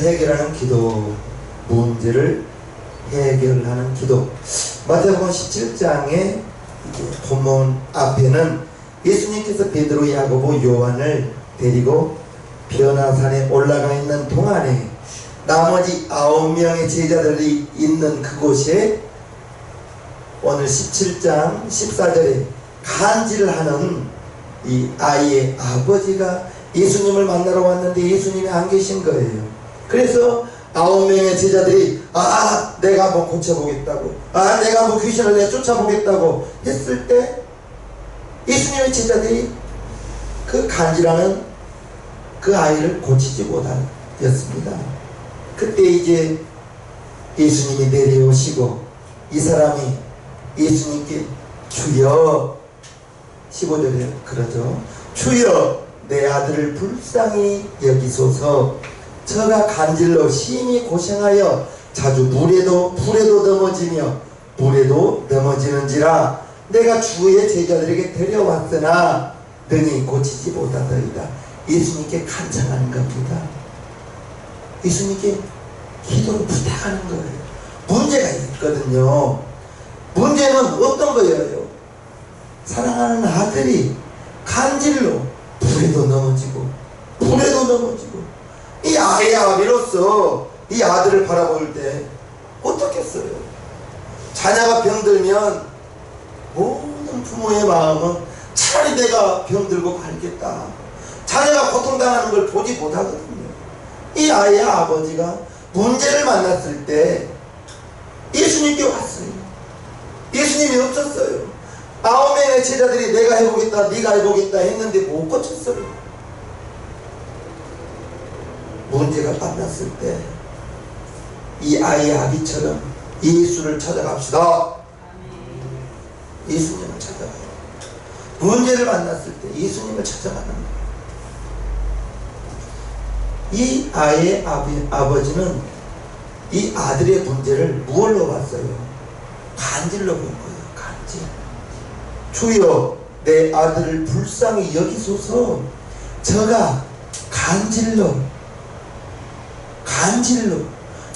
해결하는 기도, 문제를 해결하는 기도. 마태복음 17장의 본문 앞에는 예수님께서 베드로, 야고보, 요한을 데리고 변화산에 올라가 있는 동안에 나머지 9명의 제자들이 있는 그곳에 오늘 17장 14절에 간질을 하는 이 아이의 아버지가 예수님을 만나러 왔는데 예수님이 안 계신 거예요. 그래서 9명의 제자들이 내가 한번 고쳐보겠다고, 내가 한번 귀신을 내쫓아보겠다고 했을 때 예수님의 제자들이 그 간질하는 그 아이를 고치지 못하였습니다. 그때 이제 예수님이 내려오시고 이 사람이 예수님께 주여, 15절에 그러죠. 주여, 내 아들을 불쌍히 여기소서. 저가 간질로 심히 고생하여 자주 불에도 넘어지며 물에도 넘어지는지라 내가 주의 제자들에게 데려왔으나 능히 고치지 못하더이다. 예수님께 간청하는 겁니다. 예수님께 기도를 부탁하는 거예요. 문제가 있거든요. 문제는 어떤 거예요? 사랑하는 아들이 간질로 불에도 넘어지고 이 아이의 아비로서 이 아들을 바라볼 때 어떻겠어요? 자녀가 병들면 모든 부모의 마음은 차라리 내가 병들고 갈겠다. 자녀가 고통당하는 걸 보지 못하거든요. 이 아이의 아버지가 문제를 만났을 때 예수님께 왔어요. 예수님이 없었어요. 9명의 제자들이 내가 해보겠다, 네가 해보겠다 했는데 못 고쳤어요. 문제가 만났을 때 이 아이의 아비처럼 예수를 찾아갑시다. 예수님을 찾아가요. 문제를 만났을 때 예수님을 찾아가는 거예요. 이 아이의 아버지는 이 아들의 문제를 무엇로 봤어요? 간질로 본 거예요. 간질. 주여, 내 아들을 불쌍히 여기소서. 저가 간질로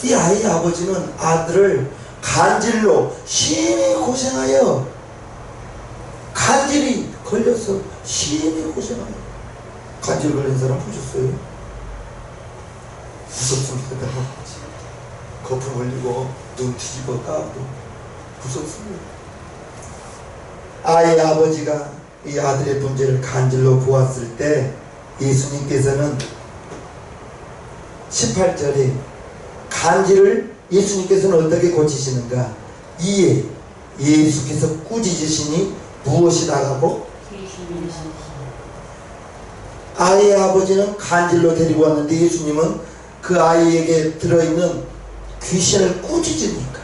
이 아이의 아버지는 아들을 간질로 심히 고생하여, 간질이 걸려서 심히 고생하여. 간질 걸린 사람 보셨어요? 무섭습니다. 거품 흘리고 눈 뒤집어 까도 무섭습니다. 아이의 아버지가 이 아들의 문제를 간질로 보았을 때 예수님께서는 18절에 간질을 예수님께서는 어떻게 고치시는가? 이에 예수께서 꾸짖으시니 무엇이 나가고? 아이의 아버지는 간질로 데리고 왔는데 예수님은 그 아이에게 들어있는 귀신을 꾸짖으니까.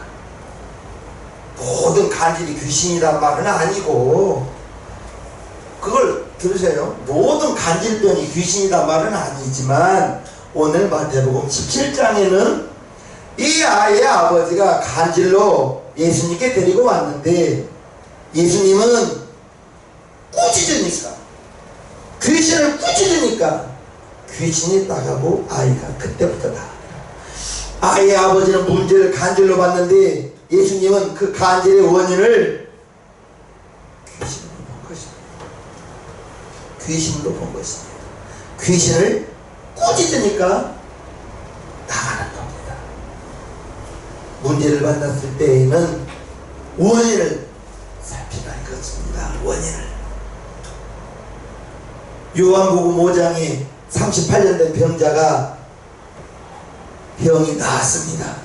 모든 간질이 귀신이란 말은 아니고, 그걸 들으세요. 모든 간질병이 귀신이란 말은 아니지만 오늘 마태복음 17장에는 이 아이의 아버지가 간질로 예수님께 데리고 왔는데 예수님은 꾸짖으니까, 귀신을 꾸짖으니까 귀신이 나가고 아이가 그때부터 나가요. 아이의 아버지는 문제를 간질로 봤는데 예수님은 그 간질의 원인을 귀신으로 본 것입니다. 귀신으로 본 것입니다. 귀신을 꾸짖으니까 나가는 겁니다. 문제를 만났을 때에는 원인을 살피라 이것입니다. 원인을. 요한복음 5장에 38년 된 병자가 병이 나았습니다.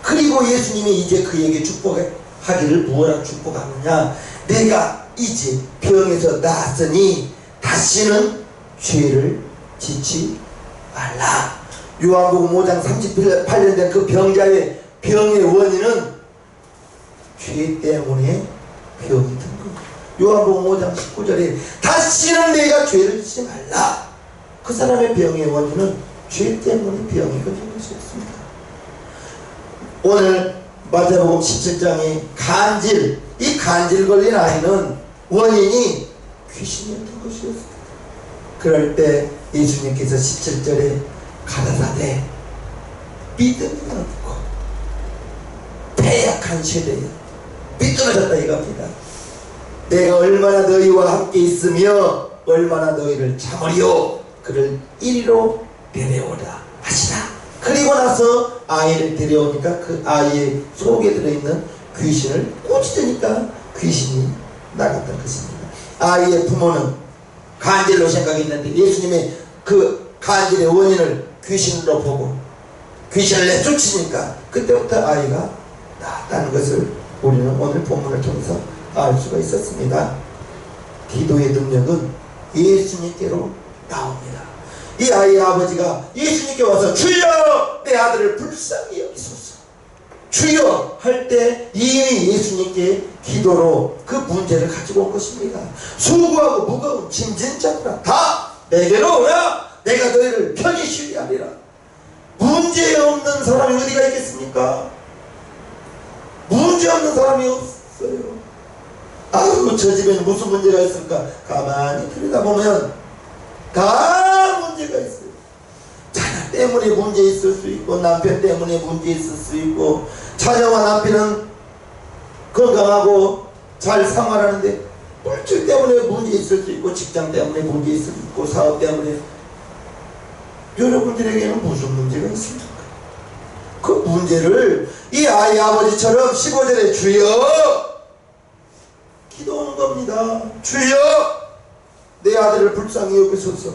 그리고 예수님이 이제 그에게 축복하기를 무엇라 축복하느냐? 내가 이제 병에서 나았으니 다시는 죄를 짓지 말라. 요한복음 5장 38년 된 그 병자의 병의 원인은 죄 때문에 병이 든 거예요. 요한복음 5장 19절에 다시는 내가 죄를 짓지 말라. 그 사람의 병의 원인은 죄 때문에 병이 걸린 것이었습니다. 오늘 마태복음 17장의 간질, 이 간질 걸린 아이는 원인이 귀신이었던 것이었습니다. 그럴 때 예수님께서 17절에 가라사대 믿음이 없고 패약한 세대에 삐뚤어졌다 이겁니다. 내가 얼마나 너희와 함께 있으며 얼마나 너희를 참으리요 그를 이리로 데려오라 하시라. 그리고 나서 아이를 데려오니까 그 아이의 속에 들어있는 귀신을 꾸짖으니까 귀신이 나갔던 것입니다. 아이의 부모는 간질로 생각했는데 예수님의 그 간질의 원인을 귀신으로 보고 귀신을 내쫓으니까 그때부터 아이가 나았다는 것을 우리는 오늘 본문을 통해서 알 수가 있었습니다. 기도의 능력은 예수님께로 나옵니다. 이 아이의 아버지가 예수님께 와서 주여 내 아들을 불쌍히 여기소서 주여 할 때 이미 예수님께 기도로 그 문제를 가지고 온 것입니다. 수고하고 무거운 짐진 자들아 다 내게로 오라 내가 너희를 편히 쉬게 하리라. 문제 없는 사람이 어디가 있겠습니까? 문제 없는 사람이 없어요. 아유 저 집에는 무슨 문제가 있을까? 가만히 들여다보면 다 문제가 있어요. 자녀 때문에 문제 있을 수 있고 남편 때문에 문제 있을 수 있고 자녀와 남편은 건강하고 잘 생활하는데 물질 때문에 문제 있을 수 있고 직장 때문에 문제 있을 수 있고 사업 때문에 여러분들에게는 무슨 문제가 있습니까? 그 문제를 이 아이 아버지처럼 15절에 주여 기도하는 겁니다. 주여 내 아들을 불쌍히 여기소서.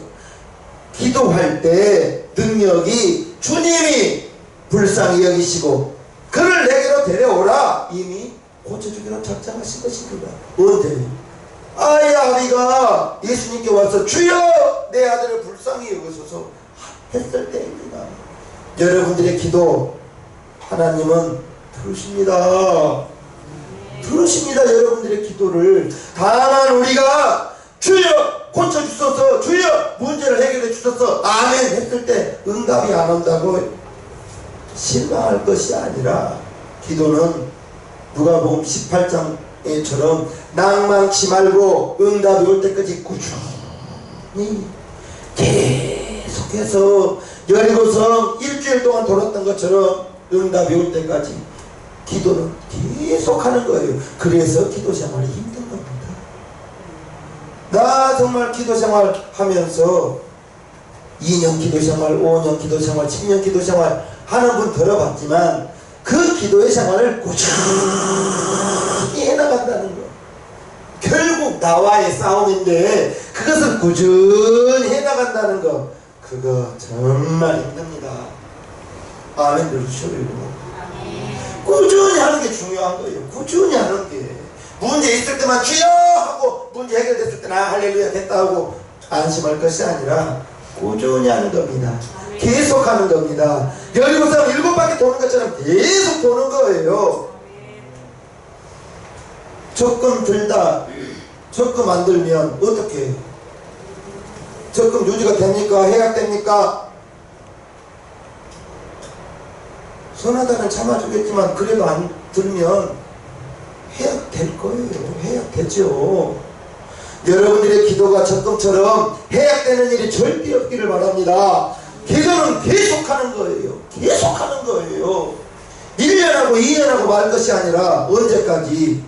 기도할 때 능력이 주님이 불쌍히 여기시고 그를 내게로 데려오라 이미 고쳐주기로 작정하신 것입니다. 언제? 아이 아비가 예수님께 와서 주여 내 아들을 불쌍히 여기소서 했을 때입니다. 여러분들의 기도 하나님은 들으십니다. 들으십니다. 여러분들의 기도를. 다만 우리가 주여 고쳐주소서 주여 문제를 해결해 주소서 아멘 했을 때 응답이 안 온다고 실망할 것이 아니라 기도는 누가복음 18장에처럼 낭만치 말고 응답이 올 때까지 꾸준히 계속해서 여리고성 일주일 동안 돌았던 것처럼 응답이 올 때까지 기도는 계속하는 거예요. 그래서 기도 생활이 힘든 겁니다. 나 정말 기도 생활 하면서 2년 기도 생활, 5년 기도 생활, 10년 기도 생활 하는 분 들어봤지만 그 기도의 생활을 꾸준히 해나간다는 거. 결국 나와의 싸움인데 그것을 꾸준히 해나간다는 거. 그거 정말 힘듭니다. 아멘 들으시고 꾸준히 하는 게 중요한 거예요. 꾸준히 하는 게. 문제 있을 때만 주여 하고 문제 해결됐을 때는 할렐루야 됐다 하고 안심할 것이 아니라 꾸준히 하는 겁니다. 계속 하는 겁니다. 여리고성 7바퀴 도는 것처럼 계속 도는 거예요. 적금 들다 적금 안 들면 어떻게 해요? 적금 유지가 됩니까? 해약됩니까? 선하다는 참아주겠지만 그래도 안 들면 해약될 거예요. 해약되죠. 여러분들의 기도가 적금처럼 해약되는 일이 절대 없기를 바랍니다. 기도는 계속하는 거예요. 계속하는 거예요. 1년하고 2년하고 말 것이 아니라 언제까지?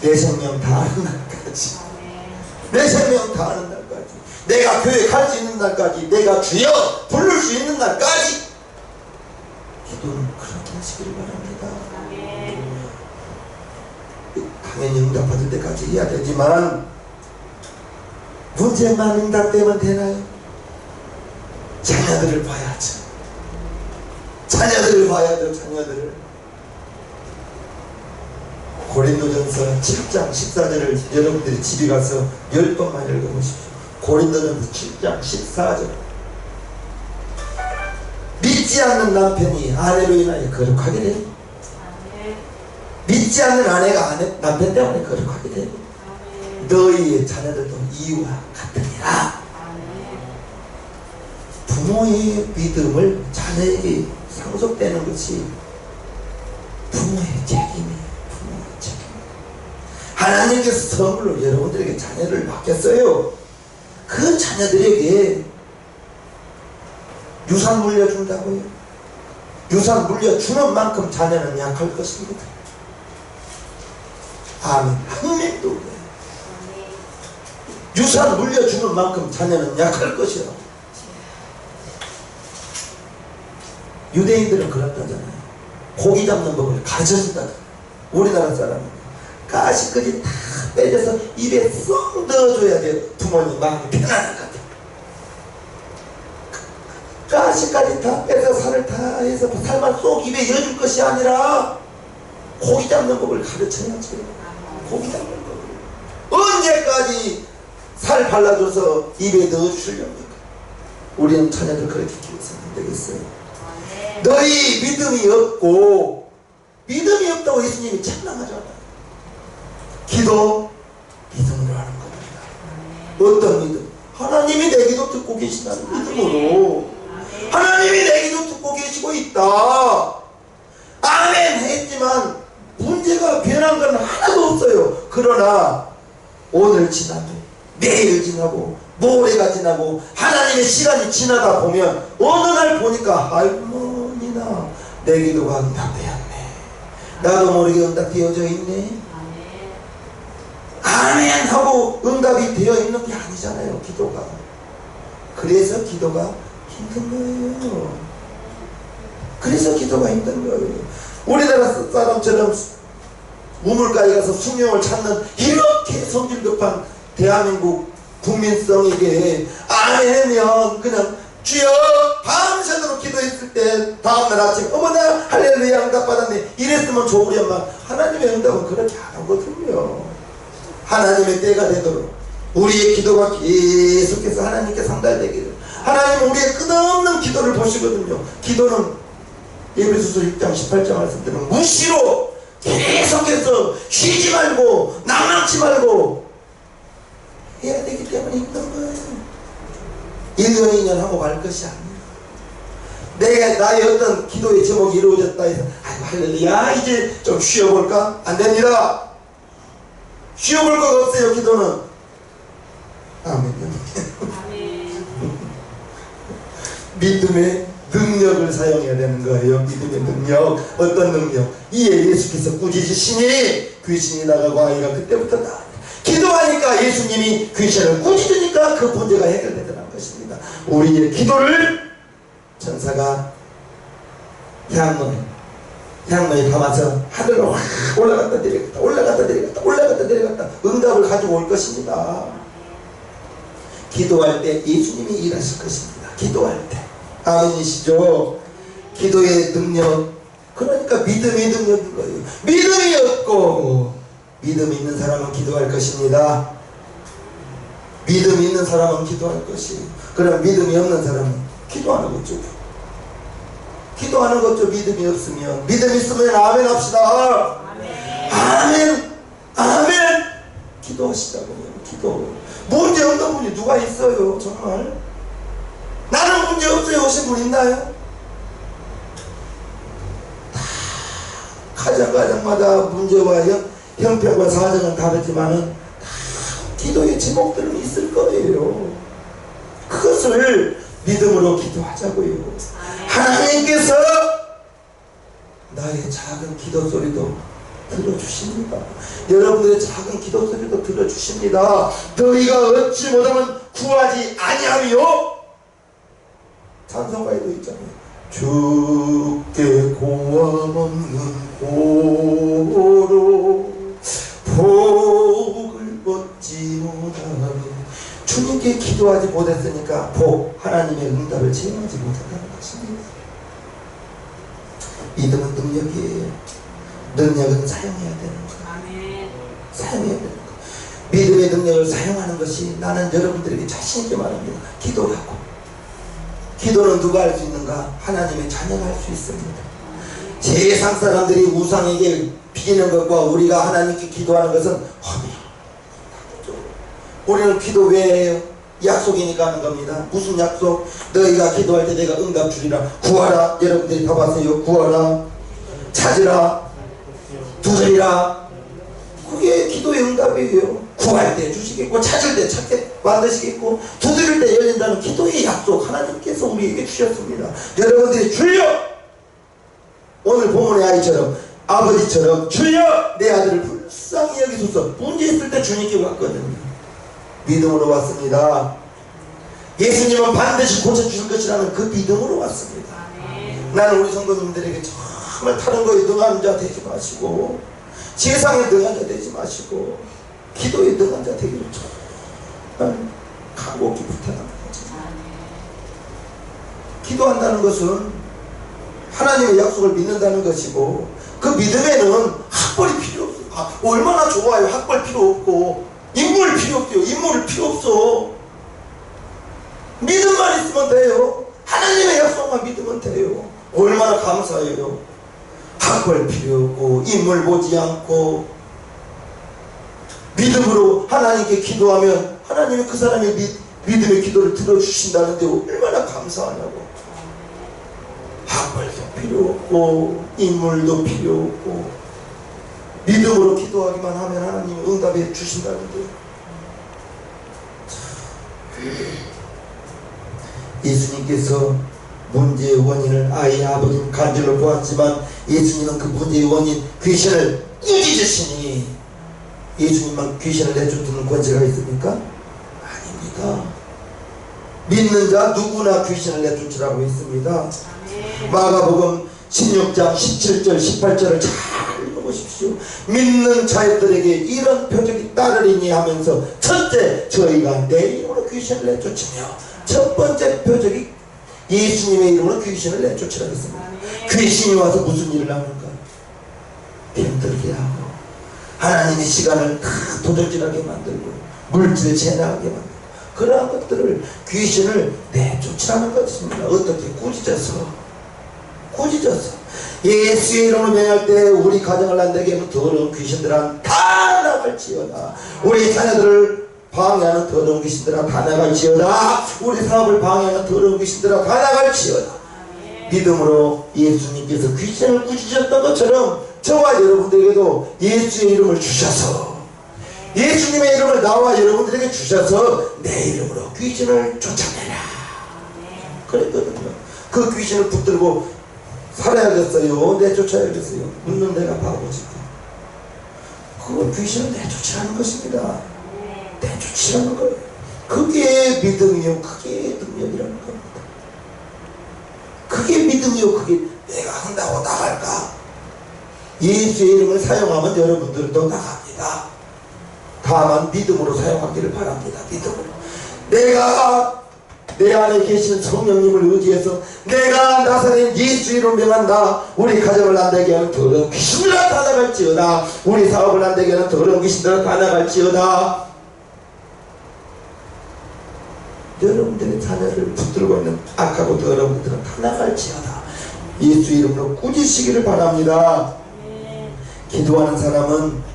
내 생명 다하는 날까지. 내 생명 다하는 날까지. 내가 교회 갈 수 있는 날까지. 내가 주여 부를 수 있는 날까지. 기도는 그렇게 하시기를 바랍니다. 당연히 응답받을 때까지 해야 되지만 문제만 응답되면 되나요? 자녀들을 봐야죠. 자녀들을 봐야죠. 자녀들을. 고린도전서 7장 14절을 여러분들이 집에 가서 10번만 읽어보십시오. 고린도전서 7장 14절. 믿지 않는 남편이 아내로 인하여 거룩하게 되고 믿지 않는 아내가 남편 때문에 거룩하게 되고 너희의 자녀들도 이와 같으니라. 부모의 믿음을 자녀에게 상속되는 것이 부모의 책임이에요. 부모의 책임. 하나님께서 선물로 여러분들에게 자녀를 맡겼어요. 그 자녀들에게 유산 물려준다고요. 유산 물려주는 만큼 자녀는 약할 것입니다. 아멘. 한 명도 없네요. 유산 물려주는 만큼 자녀는 약할 것이요. 유대인들은 그렇다잖아요. 고기 잡는 법을 가르쳐준다. 우리나라 사람은 가시까지 다 빼져서 입에 쏙 넣어줘야 돼요. 부모님 마음이 편안한 것 같아요. 가시까지 다 빼서 살을 다 해서 살만 쏙 입에 넣어줄 것이 아니라 고기 잡는 법을 가르쳐야지. 고기 잡는 법을 언제까지 살 발라줘서 입에 넣어주시렵니까? 우리는 자녀들 그렇게 키워서는 안 되겠어요. 너희 믿음이 없고, 믿음이 없다고 예수님이 책망하잖아요. 기도, 믿음으로 하는 겁니다. 어떤 믿음? 하나님이 내 기도 듣고 계신다는 믿음으로. 하나님이 내 기도 듣고 계시고 있다. 아멘 했지만 문제가 변한 건 하나도 없어요. 그러나 오늘 지나고 내일 지나고 모레가 지나고 하나님의 시간이 지나다 보면 어느 날 보니까 아이고 니나 내 기도가 응답되었네. 나도 모르게 응답되어져 있네. 아멘 하고 응답이 되어 있는 게 아니잖아요. 기도가. 그래서 기도가 힘든 거예요. 그래서 기도가 힘든 거예요. 우리나라 사람처럼 우물가에 가서 숭늉을 찾는 이렇게 성질 급한 대한민국 국민성에게 아멘하면 그냥 주여 밤새도록 기도했을 때 다음날 아침 어머나 할렐루야 응답받았네 이랬으면 좋으련만 하나님의 응답은 그렇게 안 하거든요. 하나님의 때가 되도록 우리의 기도가 계속해서 하나님께 상달되기를. 하나님은 우리의 끝없는 기도를 보시거든요. 기도는 에베소서 6장 18절 말씀대로 무시로 계속해서 쉬지 말고 낭망치 말고 해야 되기 때문에 힘든 거예요. 1년 2년 하고 갈 것이 아니에요. 나의 어떤 기도의 제목이 이루어졌다 해서 아이고 할렐루야 이제 좀 쉬어볼까? 안 됩니다. 쉬어볼 것 없어요. 기도는. 아멘. 믿음의 능력을 사용해야 되는 거예요. 믿음의 능력. 어떤 능력? 이에 예수께서 꾸짖으시니 귀신이 나가고 아이가 그때부터 나왔다. 기도하니까 예수님이 귀신을 꾸짖으니까 그 문제가 해결되더라는 것입니다. 우리의 기도를 천사가 향로에 담아서 하늘로 확 올라갔다 내려갔다 올라갔다 내려갔다 올라갔다 내려갔다 응답을 가지고 올 것입니다. 기도할 때 예수님이 일하실 것입니다. 기도할 때. 아멘이시죠? 기도의 능력. 그러니까 믿음의 능력인 거예요. 믿음이 없고 믿음이 있는 사람은 기도할 것입니다. 믿음이 있는 사람은 기도할 것이에요. 그럼 믿음이 없는 사람은 기도하는 거죠. 기도하는 거죠. 믿음이 없으면. 믿음 있으면 아멘 합시다. 아멘. 아멘. 기도하시자고요. 기도. 문제 없는 분이 누가 있어요? 정말. 나는 문제 없어요 오신 분 있나요? 가정마다 문제와 형편과 사정은 다르지만은 다 기도의 제목들은 있을 거예요. 그것을 믿음으로 기도하자고요. 하나님께서 나의 작은 기도 소리도 들어주십니다. 여러분들의 작은 기도 소리도 들어주십니다. 너희가 얻지 못하면 구하지 아니하며 찬송가에도 있잖아요. 주께 고함 없는 고로 복을 얻지 못하고 주님께 기도하지 못했으니까 하나님의 응답을 체험하지 못한다는 것입니다. 믿음은 능력이에요. 능력은 사용해야 되는 거예요. 사용해야 되는 거예요. 믿음의 능력을 사용하는 것이 나는 여러분들에게 자신 있게 말합니다. 기도하고. 기도는 누가 할 수 있는가? 하나님의 자녀가 할 수 있습니다. 세상 사람들이 우상에게 비기는 것과 우리가 하나님께 기도하는 것은 험해요. 우리는 기도 왜 해요? 약속이니까 하는 겁니다. 무슨 약속? 너희가 기도할 때 내가 응답 주리라. 구하라. 여러분들이 답하세요. 구하라. 찾으라. 두드리라. 그게 기도의 응답이에요. 구할 때 주시겠고, 찾을 때 찾게 만드시겠고, 두드릴 때 열린다는 기도의 약속 하나님께서 우리에게 주셨습니다. 여러분들이 주여, 오늘 본문의 아이처럼, 아버지처럼 주여 내 아들을 불쌍히 여기소서. 문제 있을 때 주님께 왔거든요. 믿음으로 왔습니다. 예수님은 반드시 고쳐주실 것이라는 그 믿음으로 왔습니다. 나는 우리 성도님들에게 정말 다른 거에 능한 자 되지 마시고, 세상에 능한 자 되지 마시고, 기도에 능한 자 되기를 정말 간곡히 부탁합니다. 기도한다는 것은 하나님의 약속을 믿는다는 것이고, 그 믿음에는 학벌이 필요 없어요. 얼마나 좋아요. 학벌 필요 없고, 인물 필요 없어요. 인물을 필요 없어. 믿음만 있으면 돼요. 하나님의 약속만 믿으면 돼요. 얼마나 감사해요. 학벌 필요 없고, 인물 보지 않고, 믿음으로 하나님께 기도하면 하나님이 그 사람의 믿음의 기도를 들어주신다는데 얼마나 감사하냐고. 학벌도 필요 없고, 인물도 필요 없고, 믿음으로 기도하기만 하면 하나님이 응답해 주신다는데, 예수님께서 문제의 원인을 아이의 아버지는 간절로 보았지만, 예수님은 그 문제의 원인 귀신을 꾸짖으시니, 예수님만 귀신을 내쫓는 권세가 있습니까? 아닙니다. 믿는 자 누구나 귀신을 내쫓으라고 했습니다. 마가복음 16장 17절 18절을 잘 읽어보십시오. 믿는 자들에게 이런 표적이 따르리니 하면서, 첫째, 저희가 내 이름으로 귀신을 내쫓으며, 첫 번째 표적이 예수님의 이름으로 귀신을 내쫓으라고 했습니다. 귀신이 와서 무슨 일을 하는가? 병들게 하고, 하나님의 시간을 다 도적질하게 만들고, 물질 재나하게 만들고, 그러한 것들을, 귀신을 내쫓으라는 것입니다. 어떻게? 꾸짖어서. 예수의 이름으로 명할 때 우리 가정을 안되게 하는 더러운 귀신들아 다 나갈지어다. 우리 자녀들을 방해하는 더러운 귀신들아 다 나갈지어다. 우리 사업을 방해하는 더러운 귀신들아 다 나갈지어다. 믿음으로 예수님께서 귀신을 꾸짖으셨던 것처럼 저와 여러분들에게도 예수의 이름을 주셔서, 예수님의 이름을 나와 여러분들에게 주셔서 내 이름으로 귀신을 쫓아내라 그랬거든요. 그 귀신을 붙들고 살아야겠어요? 내쫓아야겠어요? 묻는 내가 바보지고. 그건 귀신을 내쫓으라는 것입니다. 내쫓으라는 거예요. 그게 믿음이요, 그게 능력이라는 겁니다. 그게 믿음이요, 그게 내가 한다고 나갈까? 예수의 이름을 사용하면 여러분들도 나갑니다. 다만 믿음으로 사용하기를 바랍니다. 믿음으로. 내가 내 안에 계신 성령님을 의지해서 내가 나사렛 예수 이름으로 명한다. 우리 가정을 안되게 하는 더러운 귀신들아 다 나갈지어다. 우리 사업을 안되게 하는 더러운 귀신들아 다 나갈지어다. 여러분들의 자녀를 붙들고 있는 악하고 더러운 것들은 다 나갈지어다. 예수 이름으로 꾸짖으시기를 바랍니다. 기도하는 사람은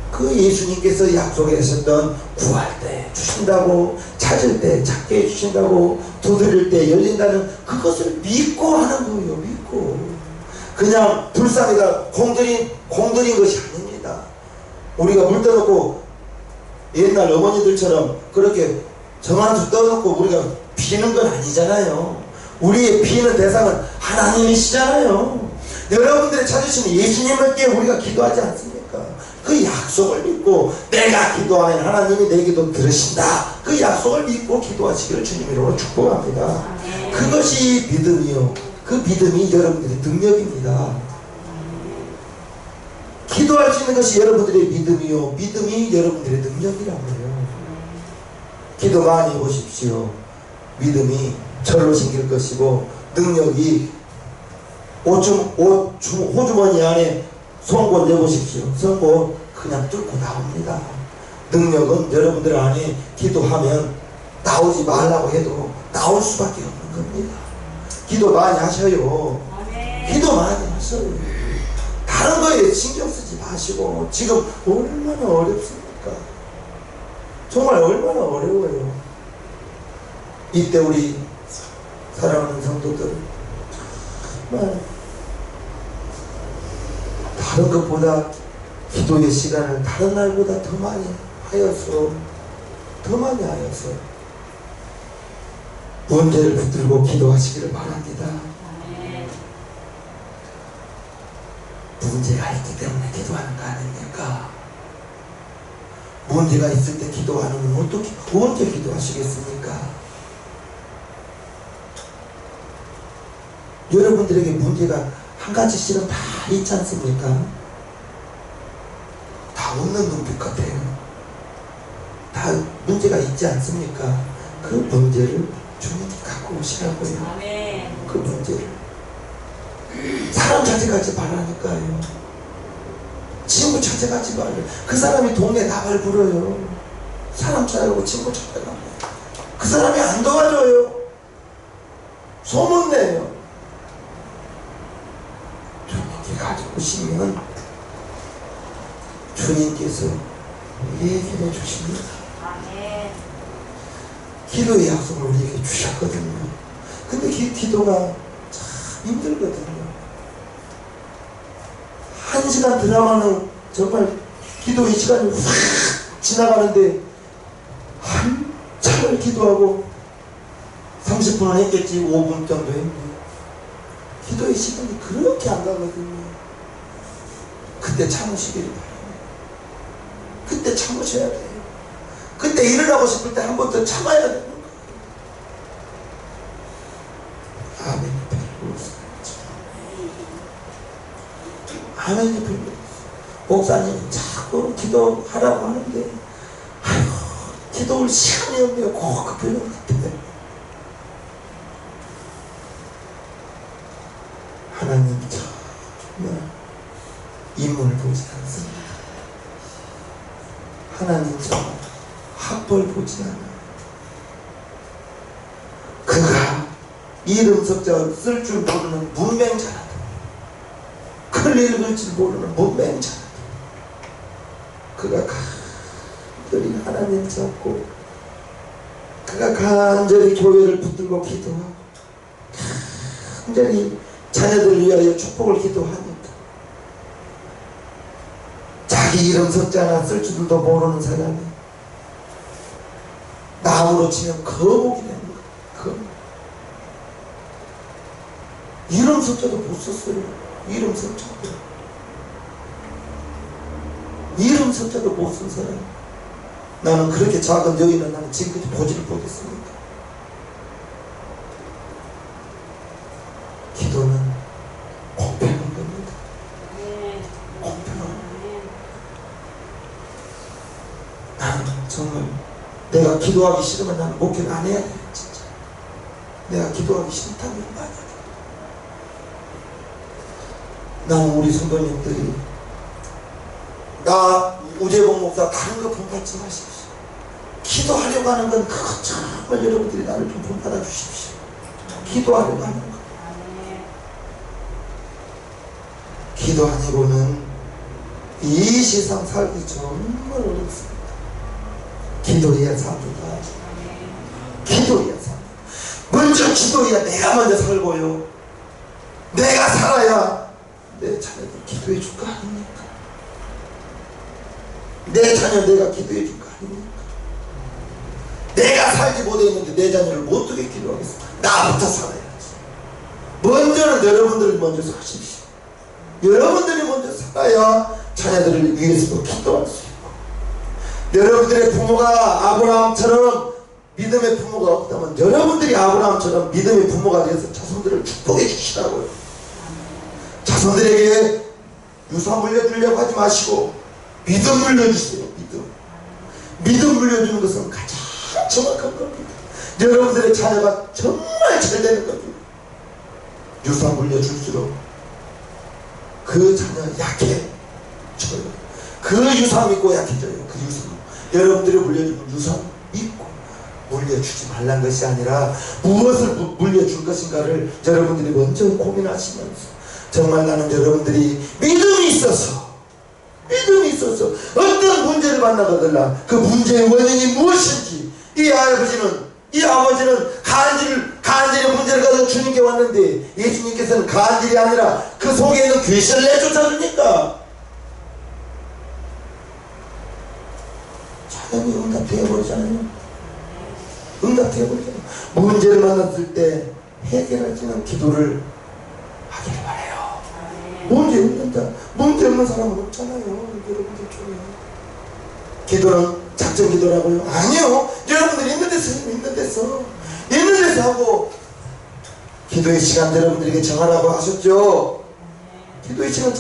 그 예수님께서 약속하셨던 구할 때 주신다고, 찾을 때 찾게 해주신다고, 두드릴 때 열린다는 그것을 믿고 하는 거예요. 믿고. 그냥 불쌍히다 공들인 것이 아닙니다. 우리가 물 떠놓고 옛날 어머니들처럼 그렇게 정한수 떠놓고 우리가 비는 건 아니잖아요. 우리의 비는 대상은 하나님이시잖아요. 여러분들이 찾으시는 예수님께 우리가 기도하지 않습니까? 그 약속을 믿고 내가 기도하면 하나님이 내 기도 들으신다. 그 약속을 믿고 기도하시기를 주님 이름으로 축복합니다. 그것이 믿음이요, 그 믿음이 여러분들의 능력입니다. 기도할 수 있는 것이 여러분들의 믿음이요, 믿음이 여러분들의 능력이라고요. 기도 많이 해보십시오. 믿음이 절로 생길 것이고, 능력이 호주머니 안에 송곳 내보십시오. 송곳 그냥 뚫고 나옵니다. 능력은 여러분들 안에 기도하면 나오지 말라고 해도 나올 수밖에 없는 겁니다. 기도 많이 하셔요. 기도 많이 하셔요. 다른 거에 신경 쓰지 마시고. 지금 얼마나 어렵습니까? 정말 얼마나 어려워요. 이때 우리 사랑하는 성도들, 정말 다른 것보다 기도의 시간을 다른 날보다 더 많이 하여서 더 많이 하여서 문제를 붙들고 기도하시기를 바랍니다. 문제가 있기 때문에 기도하는 거 아닙니까? 문제가 있을 때 기도하는 건 언제 기도하시겠습니까? 여러분들에게 문제가 한 가지씩은 다 있지 않습니까? 다 웃는 눈빛 같아요. 다 문제가 있지 않습니까? 그 문제를 주님이 갖고 오시라고요. 그 문제를. 사람 찾아가지 말라니까요. 친구 찾아가지 말아요. 그 사람이 동네 나발 불어요. 사람 찾아가고 친구 찾아가고 그 사람이 안 도와줘요. 소문내요. 주님께 가지고 오시면 주님께서 얘기해 주십니다. 기도의 약속을 우리에게 주셨거든요. 근데 기도가 참 힘들거든요. 1시간 드라마는 정말 기도의 시간이 확 지나가는데 한참을 기도하고 30분은 했겠지. 5분 정도 했네. 기도의 시간이 그렇게 안 가거든요. 그때 참으시기를 바랍니다. 그때 참으셔야 돼요. 그때 일어나고 싶을 때 한 번 더 참아야 되는 거예요. 아멘이 별로 없어요. 아멘이 별로 없어요. 목사님 자꾸 기도하라고 하는데 아이고 기도할 시간이 없네요. 꼭 급해요. 하나님 정말 인물을 보지 않습니다. 하나님 정말 학벌 보지 않아요. 그가 이름 석자를 쓸 줄 모르는 문맹자라다. 글 읽을 줄 모르는 문맹자라다. 그가 간절히 하나님 잡고 그가 간절히 교회를 붙들고 기도하고 간절히 자녀들 위하여 축복을 기도하니까 자기 이름 석자나 쓸 줄도 모르는 사람이 나무로 치면 거목이 되는 거예요. 거목. 이름 석자도 못 썼어요. 이름 석자도 못 쓴 사람. 나는 그렇게 작은 여인은 나는 지금까지 보지를 못했습니다. 기도는 공평한 겁니다. 공평한. 나는 정말 내가 기도하기 싫으면 나는 목회를 안 해야 돼. 진짜 내가 기도하기 싫다면 만약에 나는 우리 성도님들이 나 우재봉 목사 다른 거 본받지 마십시오. 기도하려고 하는 건 그거 정말 여러분들이 나를 좀 본받아 주십시오. 기도하려고 하는 거. 기도 아니고는 이 세상 살기 정말 어렵습니다. 기도해야 삽니다. 기도해야 삽니다. 먼저 기도해야 내가 먼저 살고요. 내가 살아야 내 자녀들 기도해 줄 거 아닙니까? 내 자녀 내가 기도해 줄 거 아닙니까? 내가 살지 못했는데 내 자녀를 어떻게 기도하겠습니까? 나부터 살아야지. 먼저는 여러분들이 먼저 사십시오. 여러분들이 먼저 살아야 자녀들을 위해서도 기도할 수 있고, 여러분들의 부모가 아브라함처럼 믿음의 부모가 없다면 여러분들이 아브라함처럼 믿음의 부모가 되어서 자손들을 축복해 주시라고요. 자손들에게 유산 물려주려고 하지 마시고 믿음 물려주세요. 믿음 물려주는 것은 가장 정확한 겁니다. 여러분들의 자녀가 정말 잘 되는 겁니다. 유산 물려줄수록 그 자녀 약해져요. 그 유산 믿고 약해져요. 그 유산 여러분들이 물려주는 유산 믿고 물려주지 말란 것이 아니라 무엇을 물려줄 것인가를 여러분들이 먼저 고민하시면서 정말 나는 여러분들이 믿음이 있어서 어떤 문제를 만나거들라 그 문제의 원인이 무엇인지 이 아버지는 간절히 문제를 가지고 주님께 왔는데 예수님께서는 간절이 아니라 그 속에 있는 귀신을 내쫓아주니까 하나님이 응답되어버리잖아요. 응답되어버리잖아요. 문제를 만났을 때 해결할 수 있는 기도를 하길 바라요. 문제 없는 사람은 없잖아요. 여러분들 중에. 기도는 작전 기도라고요? 아니요. 여러분들 있는 데서 하고, 기도의 시간 여러분들에게 정하라고 하셨죠? 기도의 시간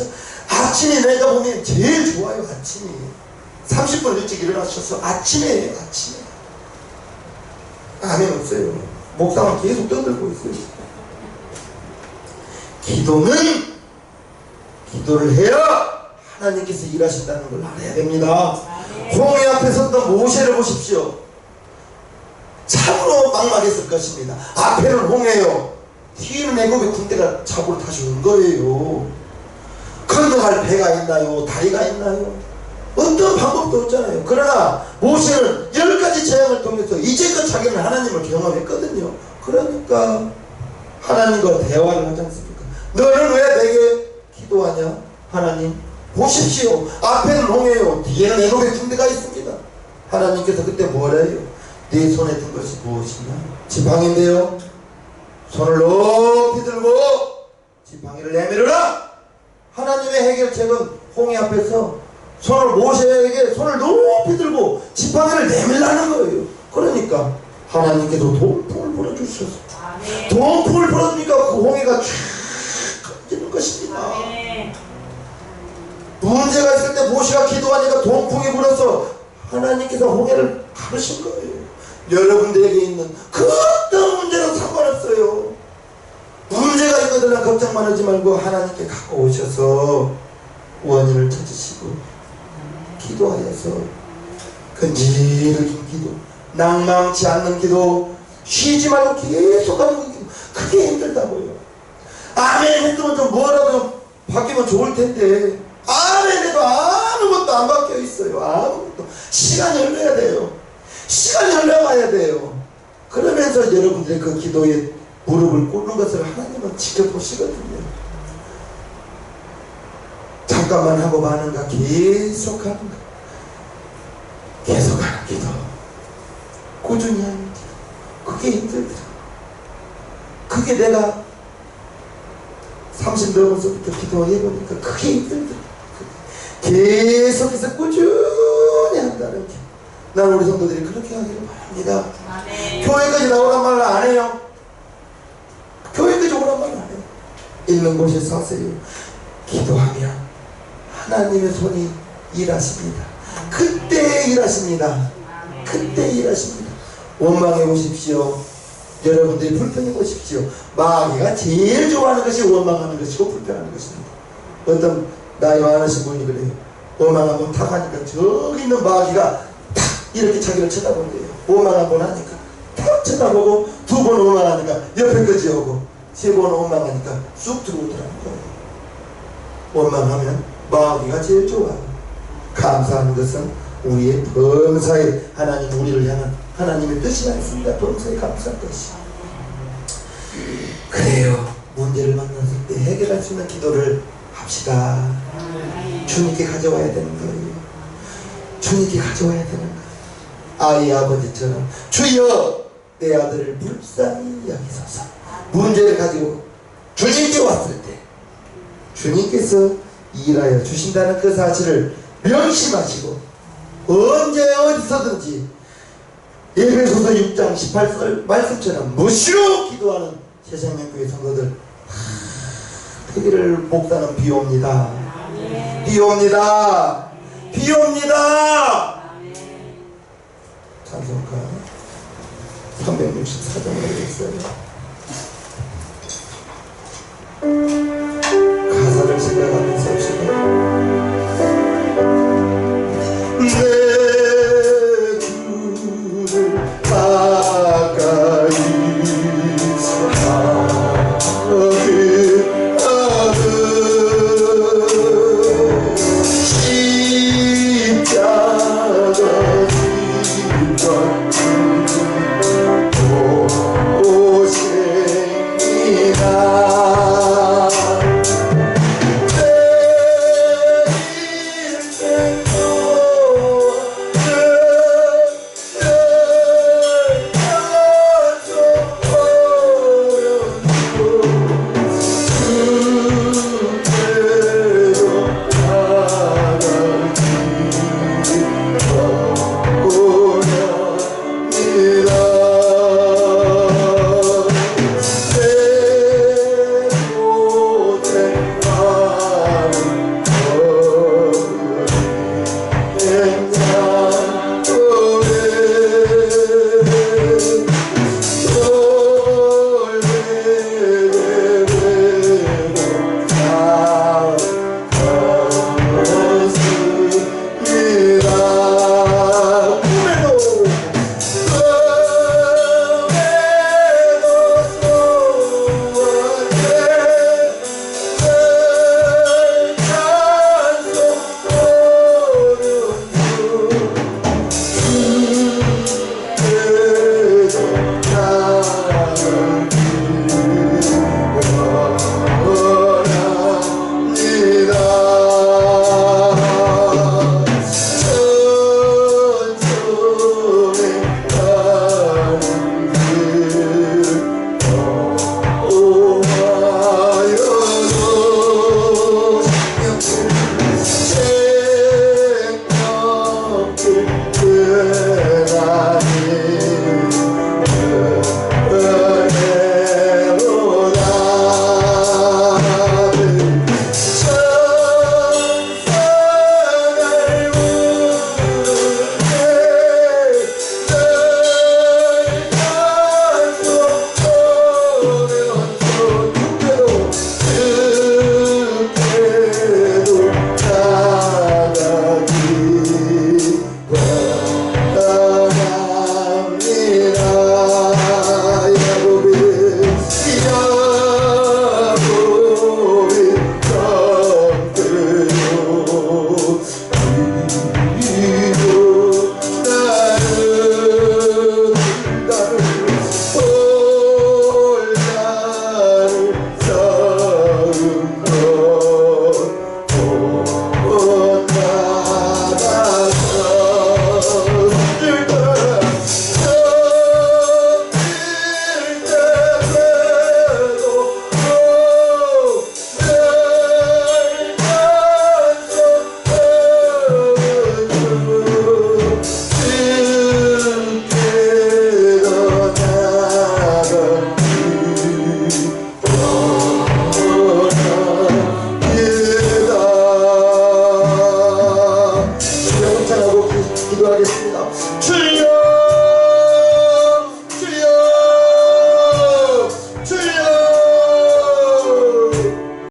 아침에 내가 보면 제일 좋아요. 아침이 30분 일찍 일어나셔서 아침에 아멘 없어요. 목상은 계속 떠들고 있어요. 기도를 해야 하나님께서 일하신다는 걸 알아야 됩니다. 홍해 앞에 섰던 모세를 보십시오. 참으로 막막했을 것입니다. 앞에는 홍해요. 뒤에는 애굽의 군대가 잡으러 다시 온 거예요. 건너갈 배가 있나요? 다리가 있나요? 어떤 방법도 없잖아요. 그러나 모세는 10가지 재앙을 통해서 이제껏 자기는 하나님을 경험했거든요. 그러니까 하나님과 대화를 하지 않습니까? 너는 왜 내게 기도하냐? 하나님 보십시오. 앞에는 홍해요. 뒤에는 애굽의 군대가 있습니다. 하나님께서 그때 뭐라 해요? 네 손에 든 것이 무엇이냐? 지팡이인데요. 손을 높이 들고 지팡이를 내밀어라. 하나님의 해결책은 홍해 앞에서 모세에게 손을 높이 들고 지팡이를 내밀라는 거예요. 그러니까 하나님께서 동풍을 불어주셔서 동풍을 불어주니까 그 홍해가 쫙 가지는 것입니다. 문제가 있을 때 모세가 기도하니까 동풍이 불어서 하나님께서 홍해를 가르신 거예요. 여러분들에게 있는 그 어떤 문제는 상관없어요. 문제가 있거든 걱정만 하지 말고 하나님께 갖고 오셔서 원인을 찾으시고 기도하여서 근질긴 기도, 낭망치 않는 기도, 쉬지 말고 계속하는 기도, 그게 힘들다고요. 아멘 했으면 좀 뭐라도 바뀌면 좋을 텐데 아멘 해도 아무것도 안 바뀌어 있어요. 아무것도. 시간이 흘러야 돼요. 시간이 흘러가야 돼요. 그러면서 여러분들의 그 기도에 무릎을 꿇는 것을 하나님은 지켜보시거든요. 잠깐만 하고 마는가 계속하는가 계속하는 기도, 꾸준히 하는 기도, 그게 힘들더라. 그게 내가 30 넘어서부터 기도해보니까 그게 힘들더라. 계속해서 꾸준히 한다는 게. 난 우리 성도들이 그렇게 하기를 바랍니다. 교회까지 나오란 말을 안 해요. 교회까지 오란 말을 안 해요. 있는 곳에서 하세요. 기도하면 하나님의 손이 일하십니다. 그때 일하십니다. 그때 일하십니다. 원망해 보십시오. 여러분들이 불평해 보십시오. 마귀가 제일 좋아하는 것이 원망하는 것이고 불평하는 것입니다. 어떤 나이 많으신 분이 그래요. 원망 한번 탁 하니까 저기 있는 마귀가 탁 이렇게 자기를 쳐다본대요. 원망 한번 하니까 탁 쳐다보고 두 번 원망하니까 옆에까지 오고 세 번 원망하니까 쑥 들어오더라는 거예요. 원망하면 마귀가 제일 좋아요. 감사하는 것은 우리의 범사에 하나님 우리를 향한 하나님의 뜻이 있습니다. 범사에 감사한 것이. 그래요. 문제를 만났을 때 해결할 수 있는 기도를 합시다. 주님께 가져와야 되는 거예요. 주님께 가져와야 되는 거예요. 아이 아버지처럼 주여 내 아들을 불쌍히 여기소서. 문제를 가지고 주님께 왔을 때 주님께서 일하여 주신다는 그 사실을 명심하시고 언제 어디서든지 에베소서 6장 18절 말씀처럼 무시로 기도하는 새생명교회 성도들 되기를 목사는 비옵니다. 비옵니다. 비옵니다. 찬송가 364장을 하겠어요.